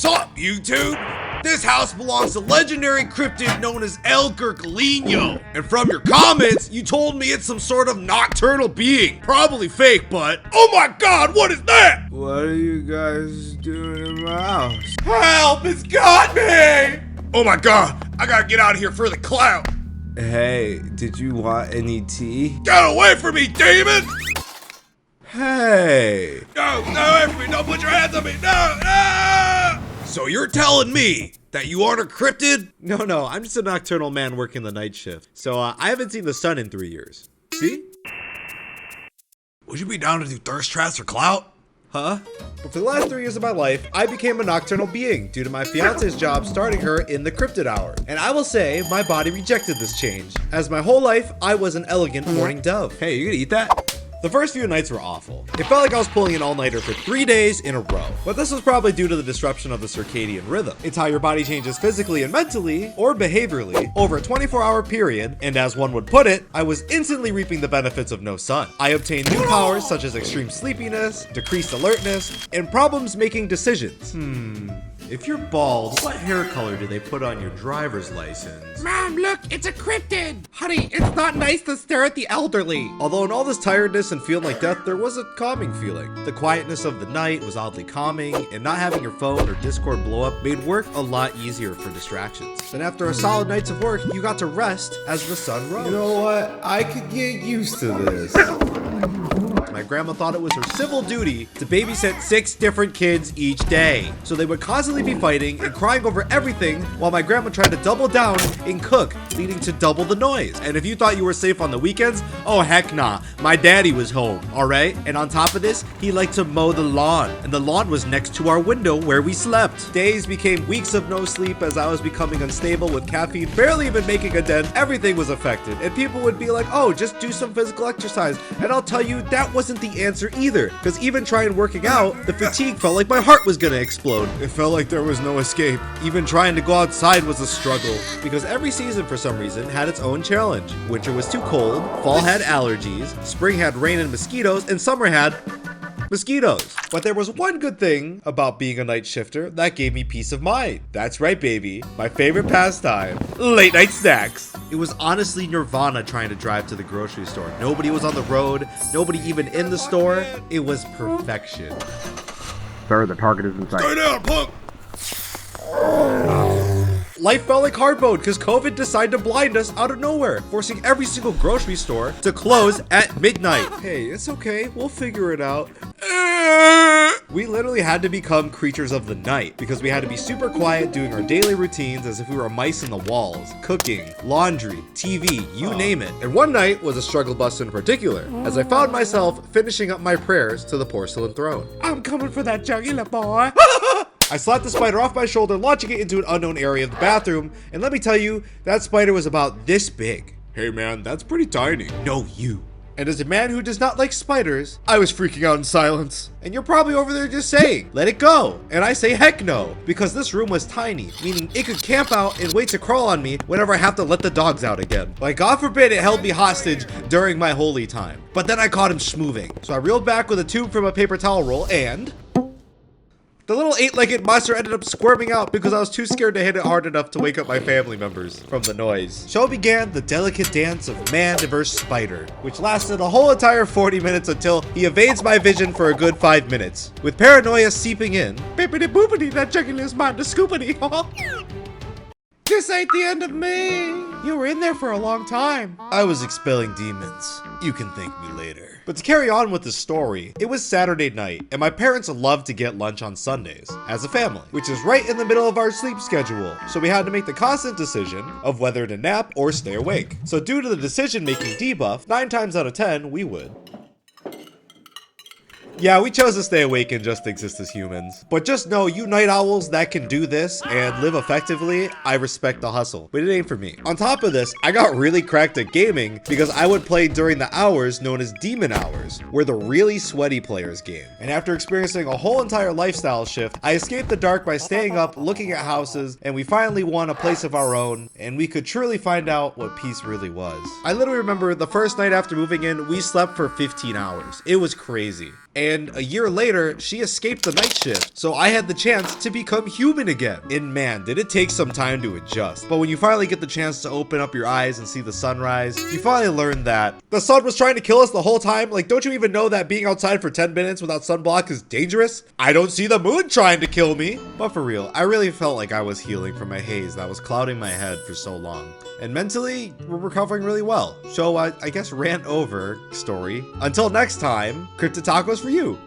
Sup, YouTube? This house belongs to legendary cryptid known as El Gurgolino. And from your comments, you told me it's some sort of nocturnal being. Probably fake, but oh my god, what is that? What are you guys doing in my house? Help, it's got me! Oh my god, I gotta get out of here for the clout. Hey, did you want any tea? Get away from me, demon! Hey! No, away from me, don't put your hands on me, no! So you're telling me that you aren't a cryptid? No, I'm just a nocturnal man working the night shift. So I haven't seen the sun in 3 years. See? Would you be down to do thirst traps for clout? Huh? But for the last 3 years of my life, I became a nocturnal being due to my fiance's job starting her in the cryptid hour. And I will say, my body rejected this change, as my whole life, I was an elegant morning dove. Hey, you gonna eat that? The first few nights were awful. It felt like I was pulling an all-nighter for 3 days in a row. But this was probably due to the disruption of the circadian rhythm. It's how your body changes physically and mentally, or behaviorally, over a 24-hour period, and as one would put it, I was instantly reaping the benefits of no sun. I obtained new powers such as extreme sleepiness, decreased alertness, and problems making decisions. If you're bald, what hair color do they put on your driver's license? Mom, look, it's a cryptid! Honey, it's not nice to stare at the elderly. Although in all this tiredness and feeling like death, there was a calming feeling. The quietness of the night was oddly calming, and not having your phone or Discord blow up made work a lot easier for distractions. Then after a solid nights of work, you got to rest as the sun rose. You know what? I could get used to this. My grandma thought it was her civil duty to babysit 6 different kids each day. So they would constantly be fighting and crying over everything while my grandma tried to double down and cook, leading to double the noise. And if you thought you were safe on the weekends, oh heck nah, my daddy was home, alright? And on top of this, he liked to mow the lawn, and the lawn was next to our window where we slept. Days became weeks of no sleep as I was becoming unstable with caffeine barely even making a dent. Everything was affected, and people would be like, oh, just do some physical exercise. And I'll tell you, that wasn't the answer either, because even trying working out, the fatigue felt like my heart was gonna explode. It felt like there was no escape. Even trying to go outside was a struggle, because every season for some reason had its own challenge. Winter was too cold, fall had allergies, spring had rain and mosquitoes, and summer had mosquitoes. But there was one good thing about being a night shifter that gave me peace of mind. That's right, baby. My favorite pastime, late night snacks. It was honestly nirvana trying to drive to the grocery store. Nobody was on the road, nobody even in the store. It was perfection. Sir, the target is in sight. Stay down, punk! Life felt like hard mode because COVID decided to blind us out of nowhere, forcing every single grocery store to close at midnight. Hey, it's okay, we'll figure it out. We literally had to become creatures of the night because we had to be super quiet doing our daily routines as if we were mice in the walls, cooking, laundry, TV, you name it. And one night was a struggle bus in particular, as I found myself finishing up my prayers to the porcelain throne. I'm coming for that jugular boy. I slapped the spider off my shoulder, launching it into an unknown area of the bathroom, and let me tell you, that spider was about this big. Hey man, that's pretty tiny. No, you. And as a man who does not like spiders, I was freaking out in silence. And you're probably over there just saying, let it go. And I say heck no, because this room was tiny, meaning it could camp out and wait to crawl on me whenever I have to let the dogs out again. Like God forbid it held me hostage during my holy time. But then I caught him schmooving. So I reeled back with a tube from a paper towel roll and the little 8-legged monster ended up squirming out because I was too scared to hit it hard enough to wake up my family members from the noise. So began the delicate dance of man versus spider, which lasted a whole entire 40 minutes until he evades my vision for a good 5 minutes, with paranoia seeping in. Bippity boopity, that jugular's mine to scoopity. This ain't the end of me. You were in there for a long time. I was expelling demons. You can thank me later. But to carry on with the story, it was Saturday night, and my parents loved to get lunch on Sundays, as a family, which is right in the middle of our sleep schedule, so we had to make the constant decision of whether to nap or stay awake. So due to the decision-making debuff, 9 times out of 10, we would. Yeah, we chose to stay awake and just exist as humans. But just know, you night owls that can do this and live effectively, I respect the hustle. But it ain't for me. On top of this, I got really cracked at gaming because I would play during the hours known as demon hours, where the really sweaty players game. And after experiencing a whole entire lifestyle shift, I escaped the dark by staying up, looking at houses, and we finally won a place of our own, and we could truly find out what peace really was. I literally remember the first night after moving in, we slept for 15 hours. It was crazy. And a year later, she escaped the night shift, so I had the chance to become human again. And man, did it take some time to adjust. But when you finally get the chance to open up your eyes and see the sunrise, you finally learn that the sun was trying to kill us the whole time. Like, don't you even know that being outside for 10 minutes without sunblock is dangerous? I don't see the moon trying to kill me. But for real, I really felt like I was healing from a haze that was clouding my head for so long. And mentally, we're recovering really well. So I guess rant over story. Until next time, Cryptid Tacos for you.